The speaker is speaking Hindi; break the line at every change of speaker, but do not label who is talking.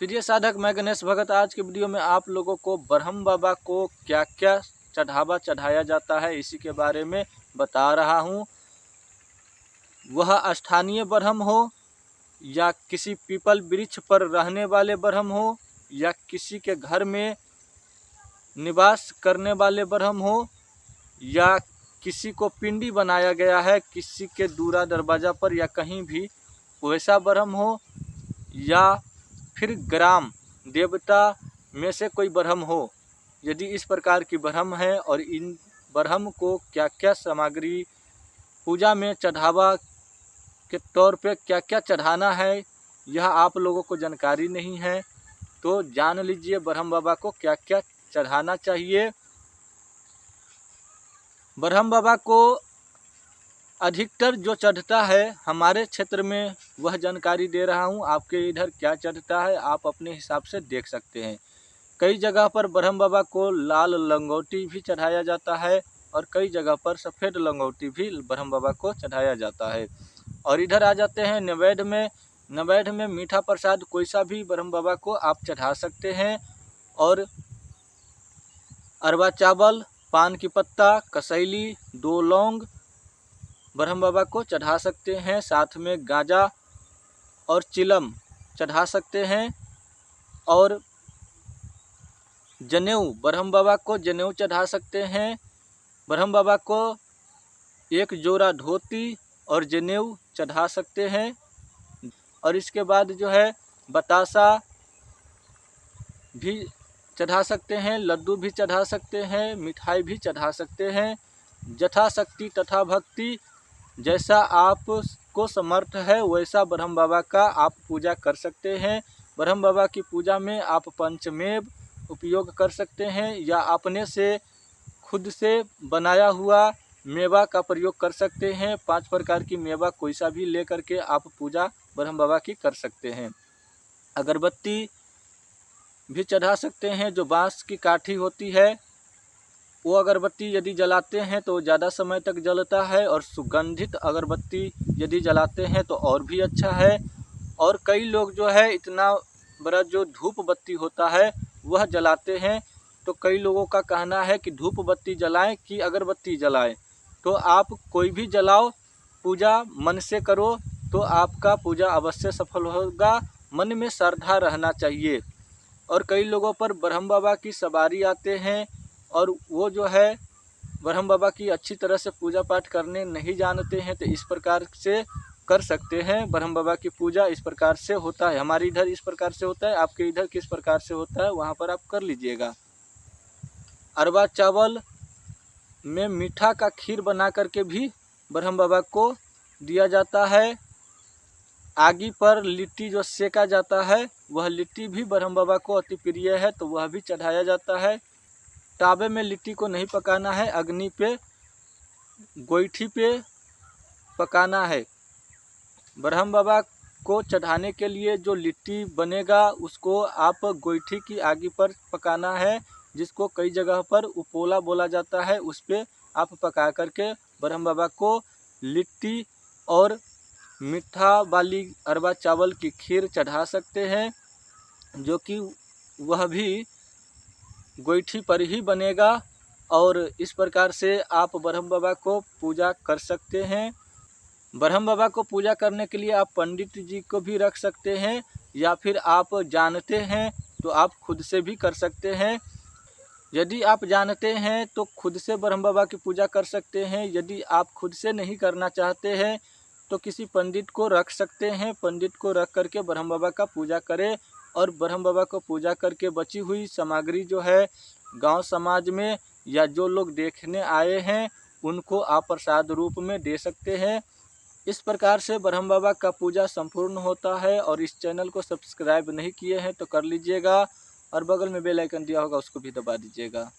प्रिय साधक, मैं गणेश भगत आज के वीडियो में आप लोगों को ब्रह्म बाबा को क्या क्या चढ़ावा चढ़ाया जाता है इसी के बारे में बता रहा हूँ। वह स्थानीय ब्रह्म हो या किसी पीपल वृक्ष पर रहने वाले ब्रह्म हो या किसी के घर में निवास करने वाले ब्रह्म हो या किसी को पिंडी बनाया गया है किसी के दूरा दरवाज़ा पर या कहीं भी वैसा ब्रह्म हो, या फिर ग्राम देवता में से कोई ब्रह्म हो। यदि इस प्रकार की ब्रह्म है और इन ब्रह्म को क्या क्या सामग्री पूजा में चढ़ावा के तौर पे क्या क्या चढ़ाना है, यह आप लोगों को जानकारी नहीं है तो जान लीजिए ब्रह्म बाबा को क्या क्या चढ़ाना चाहिए। ब्रह्म बाबा को अधिकतर जो चढ़ता है हमारे क्षेत्र में वह जानकारी दे रहा हूँ। आपके इधर क्या चढ़ता है आप अपने हिसाब से देख सकते हैं। कई जगह पर ब्रह्म बाबा को लाल लंगोटी भी चढ़ाया जाता है और कई जगह पर सफ़ेद लंगोटी भी ब्रह्म बाबा को चढ़ाया जाता है। और इधर आ जाते हैं नैवेद्य में। नैवेद्य में मीठा प्रसाद कोई सा भी ब्रह्म बाबा को आप चढ़ा सकते हैं और अरवा चावल, पान की पत्ता, कसैली, 2 लौंग ब्रह्म बाबा को चढ़ा सकते हैं। साथ में गांजा और चिलम चढ़ा सकते हैं और जनेऊ, ब्रह्म बाबा को जनेऊ चढ़ा सकते हैं। ब्रह्म बाबा को एक जोड़ा धोती और जनेऊ चढ़ा सकते हैं। और इसके बाद जो है बतासा भी चढ़ा सकते हैं, लड्डू भी चढ़ा सकते हैं, मिठाई भी चढ़ा सकते हैं। यथाशक्ति तथा भक्ति जैसा आपको समर्थ है वैसा ब्रह्म बाबा का आप पूजा कर सकते हैं। ब्रह्म बाबा की पूजा में आप पंचमेव उपयोग कर सकते हैं या अपने से खुद से बनाया हुआ मेवा का प्रयोग कर सकते हैं। 5 प्रकार की मेवा कोई सा भी ले करके आप पूजा ब्रह्म बाबा की कर सकते हैं। अगरबत्ती भी चढ़ा सकते हैं, जो बांस की काठी होती है वो अगरबत्ती यदि जलाते हैं तो ज़्यादा समय तक जलता है और सुगंधित अगरबत्ती यदि जलाते हैं तो और भी अच्छा है। और कई लोग जो है इतना बड़ा जो धूप बत्ती होता है वह जलाते हैं, तो कई लोगों का कहना है कि धूप बत्ती जलाएं कि अगरबत्ती जलाएं। तो आप कोई भी जलाओ, पूजा मन से करो तो आपका पूजा अवश्य सफल होगा। मन में श्रद्धा रहना चाहिए। और कई लोगों पर ब्रह्म बाबा की सवारी आते हैं और वो जो है ब्रह्म बाबा की अच्छी तरह से पूजा पाठ करने नहीं जानते हैं, तो इस प्रकार से कर सकते हैं। ब्रह्म बाबा की पूजा इस प्रकार से होता है, हमारे इधर इस प्रकार से होता है, आपके इधर किस प्रकार से होता है वहाँ पर आप कर लीजिएगा। अरवा चावल में मीठा का खीर बना करके भी ब्रह्म बाबा को दिया जाता है। आगी पर लिट्टी जो सेका जाता है वह लिट्टी भी ब्रह्म बाबा को अति प्रिय है, तो वह भी चढ़ाया जाता है। तावे में लिट्टी को नहीं पकाना है, अग्नि पे गोईठी पे पकाना है। ब्रह्म बाबा को चढ़ाने के लिए जो लिट्टी बनेगा उसको आप गोईठी की आगी पर पकाना है, जिसको कई जगह पर उपोला बोला जाता है। उस पर आप पका करके ब्रह्म बाबा को लिट्टी और मीठा वाली अरवा चावल की खीर चढ़ा सकते हैं, जो कि वह भी गोईठी पर ही बनेगा। और इस प्रकार से आप ब्रह्म बाबा को पूजा कर सकते हैं। ब्रह्म बाबा को पूजा करने के लिए आप पंडित जी को भी रख सकते हैं या फिर आप जानते हैं तो आप खुद से भी कर सकते हैं। यदि आप जानते हैं तो खुद से ब्रह्म बाबा की पूजा कर सकते हैं। यदि आप खुद से नहीं करना चाहते हैं तो किसी पंडित को रख सकते हैं। पंडित को रख करके ब्रह्म बाबा का पूजा करें और ब्रह्म बाबा को पूजा करके बची हुई सामग्री जो है गांव समाज में या जो लोग देखने आए हैं उनको आप प्रसाद रूप में दे सकते हैं। इस प्रकार से ब्रह्म बाबा का पूजा संपूर्ण होता है। और इस चैनल को सब्सक्राइब नहीं किए हैं तो कर लीजिएगा और बगल में बेल आइकन दिया होगा उसको भी दबा दीजिएगा।